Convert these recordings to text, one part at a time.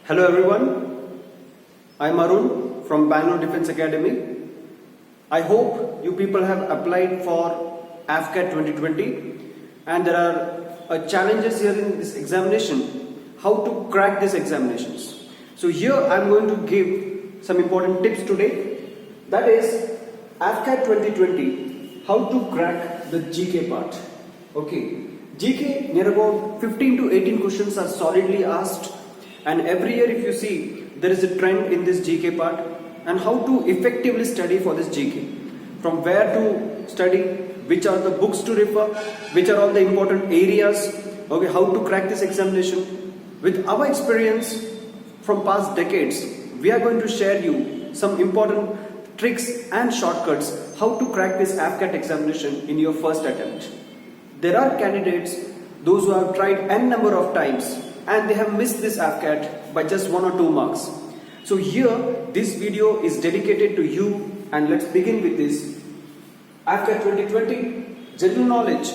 Hello everyone, I am Arun from Bangalore Defence Academy. I hope you people have applied for AFCAT 2020 and there are challenges here in this examination, how to crack these examinations. So here I am going to give some important tips today, that is AFCAT 2020, how to crack the GK part. Okay, GK near about 15 to 18 questions are solidly asked. And every year if you see, there is a trend in this GK part and how to effectively study for this GK. From where to study, which are the books to refer, which are all the important areas, okay, how to crack this examination. With our experience from past decades, we are going to share you some important tricks and shortcuts how to crack this AFCAT examination in your first attempt. There are candidates, those who have tried n number of times and they have missed this AFCAT by just 1 or 2 marks. So here this video is dedicated to you and let's begin with this. AFCAT 2020, general knowledge,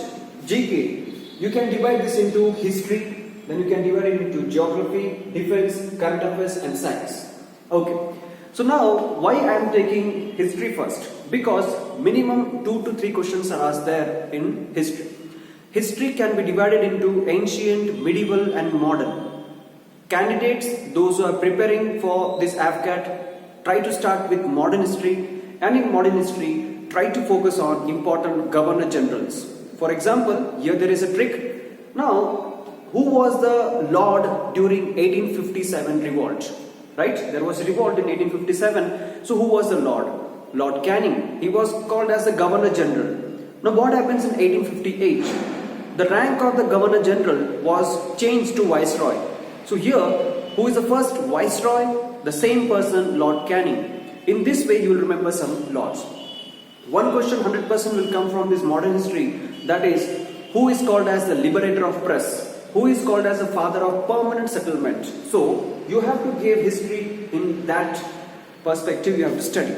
GK. You can divide this into history, then you can divide it into geography, defense, current affairs and science. Okay. So now why I am taking history first? Because minimum 2 to 3 questions are asked there in history. History can be divided into ancient, medieval and modern. Candidates, those who are preparing for this AFCAT, try to start with modern history, and in modern history, try to focus on important governor generals. For example, here there is a trick. Now, who was the lord during 1857 revolt? Right? There was a revolt in 1857. So who was the lord? Lord Canning. He was called as the governor general. Now what happens in 1858? The rank of the Governor General was changed to Viceroy. So here, who is the first Viceroy? The same person, Lord Canning. In this way, you will remember some lords. One question 100% will come from this modern history. That is, who is called as the liberator of press? Who is called as the father of permanent settlement? So, you have to give history in that perspective you have to study.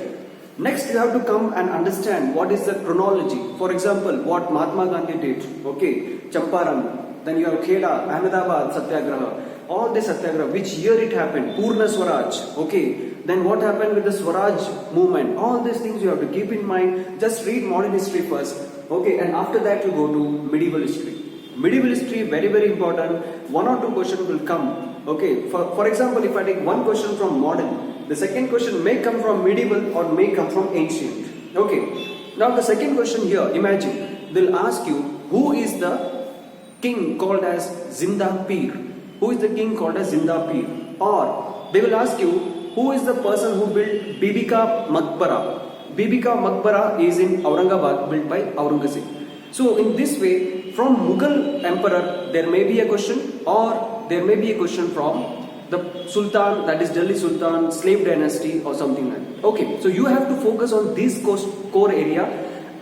Next, you have to come and understand what is the chronology. For example, what Mahatma Gandhi did, okay, Champaran, then you have Kheda, Ahmedabad Satyagraha, all this Satyagraha, which year it happened, Purna Swaraj, okay, then what happened with the Swaraj movement, all these things you have to keep in mind. Just read modern history first, okay, and after that you go to medieval history. Medieval history, very important, 1 or 2 questions will come, okay, for example, if I take one question from modern, the second question may come from medieval or may come from ancient. Okay. Now the second question here, imagine, they'll ask you, who is the king called as Zinda Pir? Who is the king called as Zinda Pir? Or they will ask you, who is the person who built Bibi Ka Maqbara? Bibi Ka Maqbara is in Aurangabad, built by Aurangzeb. So in this way, from Mughal emperor, there may be a question or there may be a question from the Sultan, that is Delhi Sultan, slave dynasty or something like that. Okay, so you have to focus on this core area.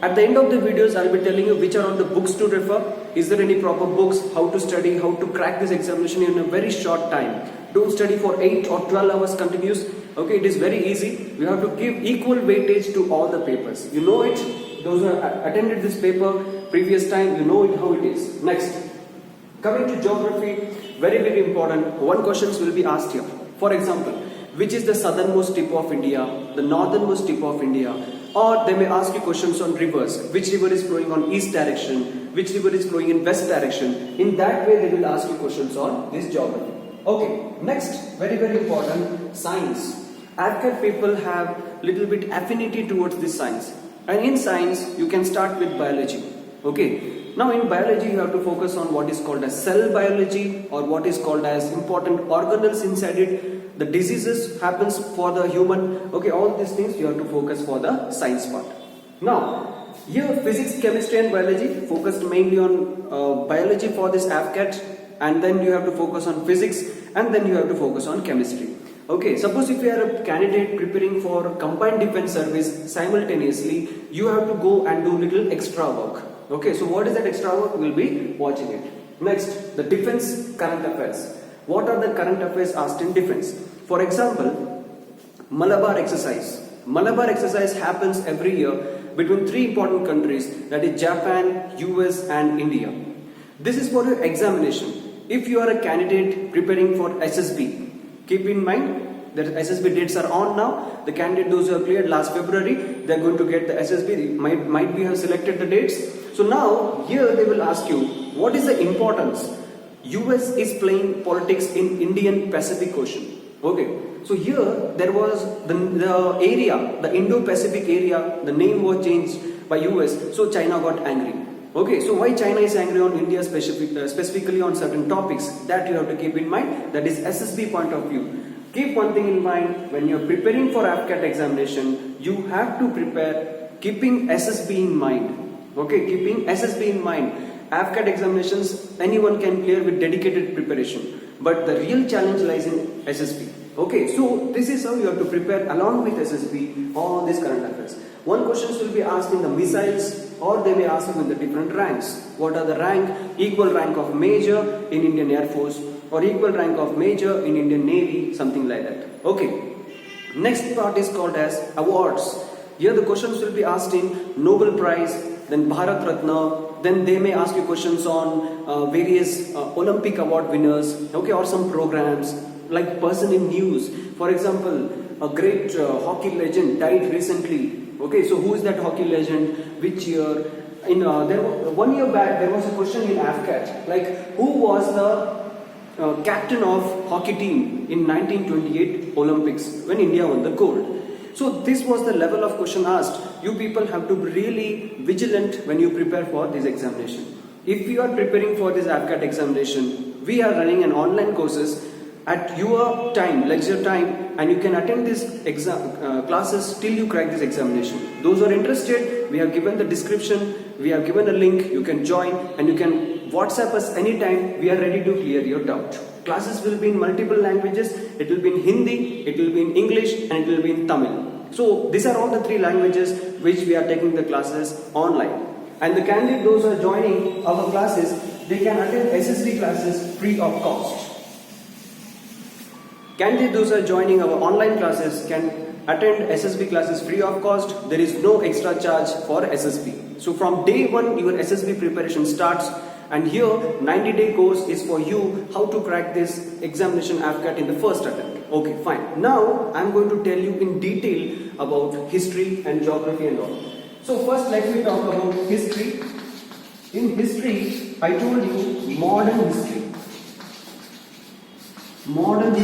At the end of the videos, I will be telling you which are all the books to refer. Is there any proper books, how to study, how to crack this examination in a very short time. Don't study for 8 or 12 hours continuous. Okay, it is very easy. You have to give equal weightage to all the papers. You know it. Those who have attended this paper previous time, you know it how it is. Next, coming to geography, very important. One questions will be asked here. For example, which is the southernmost tip of India, the northernmost tip of India, or they may ask you questions on rivers. Which river is flowing on east direction? Which river is flowing in west direction? In that way, they will ask you questions on this geography. Okay, next, very important, science. AFCAT people have little bit affinity towards this science. And in science, you can start with biology. Okay. Now in biology, you have to focus on what is called as cell biology or what is called as important organelles inside it. The diseases happens for the human. Okay, all these things you have to focus for the science part. Now, here physics, chemistry and biology focused mainly on biology for this AFCAT, and then you have to focus on physics and then you have to focus on chemistry. Okay, suppose if you are a candidate preparing for combined defense service simultaneously, you have to go and do little extra work. Okay, so what is that extra work? We'll be watching it. Next, the defense current affairs. What are the current affairs asked in defense? For example, Malabar exercise. Malabar exercise happens every year between 3 important countries, that is Japan, US and India. This is for your examination. If you are a candidate preparing for SSB, Keep in mind the SSB dates are on now. The candidate those who have cleared last February, they are going to get the SSB. They might be have selected the dates. So now here they will ask you, what is the importance? US is playing politics in Indian Pacific Ocean. Okay, so here there was the area, the Indo-Pacific area, the name was changed by US, so China got angry. Okay, so why China is angry on India specifically on certain topics, that you have to keep in mind. That is SSB point of view. Keep one thing in mind, when you are preparing for AFCAT examination, you have to prepare keeping SSB in mind. Okay, keeping SSB in mind. AFCAT examinations, anyone can clear with dedicated preparation. But the real challenge lies in SSB. Okay, so this is how you have to prepare along with SSB all these current affairs. One question will be asked in the missiles, or they may ask you in the different ranks. What are the rank? Equal rank of major in Indian Air Force, or equal rank of major in Indian Navy, something like that. Okay. Next part is called as awards. Here the questions will be asked in Nobel Prize, then Bharat Ratna, then they may ask you questions on various Olympic award winners, okay, or some programs like person in news. For example, a great hockey legend died recently. Okay, so who is that hockey legend? Which year? In 1 year back, there was a question in AFCAT, like who was the captain of hockey team in 1928 Olympics when India won the gold? So this was the level of question asked. You people have to be really vigilant when you prepare for this examination. If you are preparing for this AFCAT examination, we are running an online courses at your time, leisure time, and you can attend these classes till you crack this examination. Those who are interested, we have given the description, we have given a link, you can join and you can WhatsApp us anytime. We are ready to clear your doubt. Classes will be in multiple languages. It will be in Hindi, it will be in English, and it will be in Tamil. So these are all the 3 languages which we are taking the classes online. And the candidate, those who are joining our classes, they can attend SSB classes free of cost. Candidate, those who are joining our online classes can attend SSB classes free of cost. There is no extra charge for SSB. So from day 1, your SSB preparation starts. And here 90-day course is for you how to crack this examination AFCAT in the first attempt. Okay, fine. Now I'm going to tell you in detail about history and geography and all. So first let me talk about history. In history, I told you modern history. Modern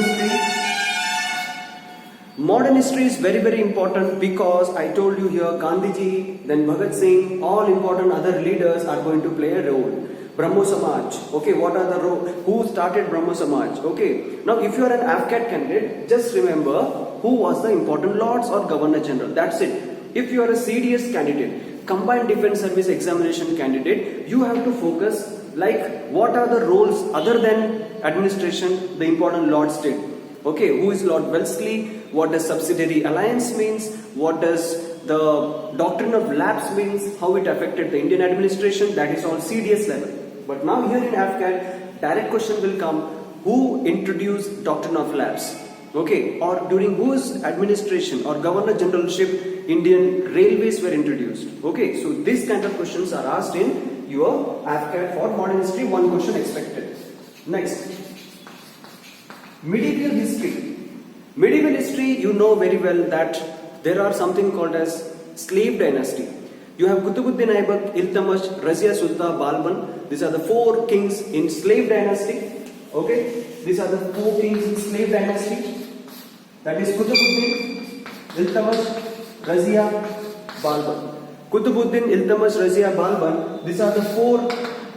history is very, very important because I told you here Gandhiji, then Bhagat Singh, all important other leaders are going to play a role. Brahmo Samaj, okay, what are the who started Brahmo Samaj? Okay, now if you are an AFCAT candidate, just remember who was the important lords or Governor General. That's it. If you are a CDS candidate, Combined Defence Service Examination candidate, you have to focus like what are the roles other than administration the important lords did. Okay, who is Lord Wellesley? What does subsidiary alliance means? What does the doctrine of lapse means? How it affected the Indian administration? That is all CDS level. But now here in AFCAT, direct question will come, who introduced doctrine of lapse? Okay, or during whose administration or Governor Generalship Indian railways were introduced? Okay, so these kind of questions are asked in your AFCAT for modern history, 1 question expected. Next, medieval history. Medieval history, you know very well that there are something called as slave dynasty. You have Qutbuddin Aibak, Iltutmish, Razia Sultan, Balban. These are the 4 kings in slave dynasty. Okay, these are the 4 kings in slave dynasty. That is Qutbuddin, Iltutmish, Razia, Balban. Qutbuddin, Iltutmish, Razia, Balban. These are the 4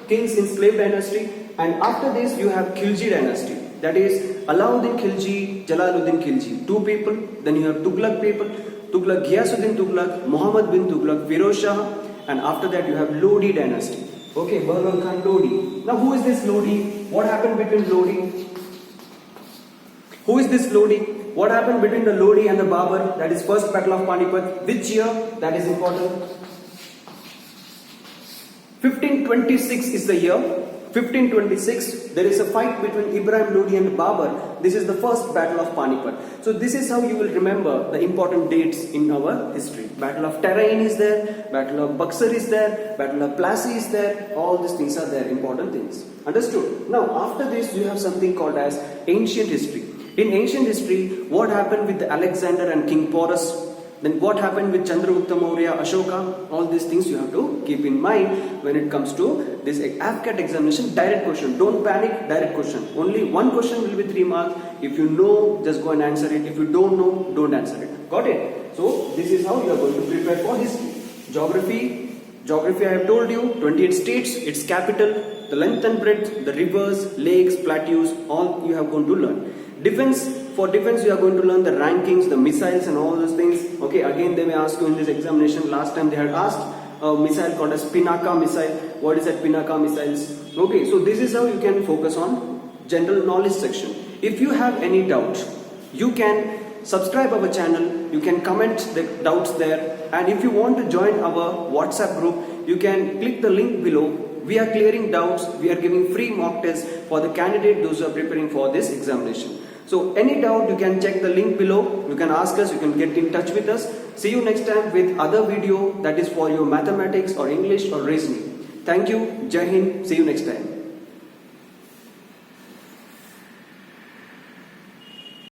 kings in slave dynasty. And after this you have Khilji dynasty. That is Alauddin Khilji, Jalaluddin Khilji. 2 people. Then you have Tughlaq people. Tughlaq, Ghiyasuddin Tughlaq, Muhammad bin Tughlaq, Firoz Shah, and after that you have Lodi dynasty. Okay, Babur Khan Lodi. Now who is this Lodi? What happened between Lodi? Who is this Lodi? What happened between the Lodi and the Babur? That is first battle of Panipat. Which year? That is important. 1526 is the year. 1526, there is a fight between Ibrahim Lodi and Babur. This is the first battle of Panipat. So this is how you will remember the important dates in our history. Battle of Tarain is there, Battle of Buxar is there, Battle of Plassey is there. All these things are there, important things. Understood? Now after this you have something called as ancient history. In ancient history, what happened with Alexander and King Porus? Then what happened with Chandragupta Maurya, Ashoka? All these things you have to keep in mind when it comes to this AFCAT examination. Direct question. Don't panic, direct question. Only one question will be 3 marks. If you know, just go and answer it. If you don't know, don't answer it. Got it? So this is how you are going to prepare for history. Geography I have told you, 28 states, its capital, the length and breadth, the rivers, lakes, plateaus, all you have going to learn. For defense you are going to learn the rankings, the missiles and all those things. Okay, again they may ask you in this examination. Last time they had asked a missile called as Pinaka missile. What is that Pinaka missiles? Okay, so this is how you can focus on general knowledge section. If you have any doubt, you can subscribe our channel, you can comment the doubts there, and if you want to join our WhatsApp group, you can click the link below. We are clearing doubts, we are giving free mock tests for the candidate, those who are preparing for this examination. So any doubt, you can check the link below, you can ask us, you can get in touch with us. See you next time with other video that is for your mathematics or English or reasoning. Thank you, Jai Hind, see you next time.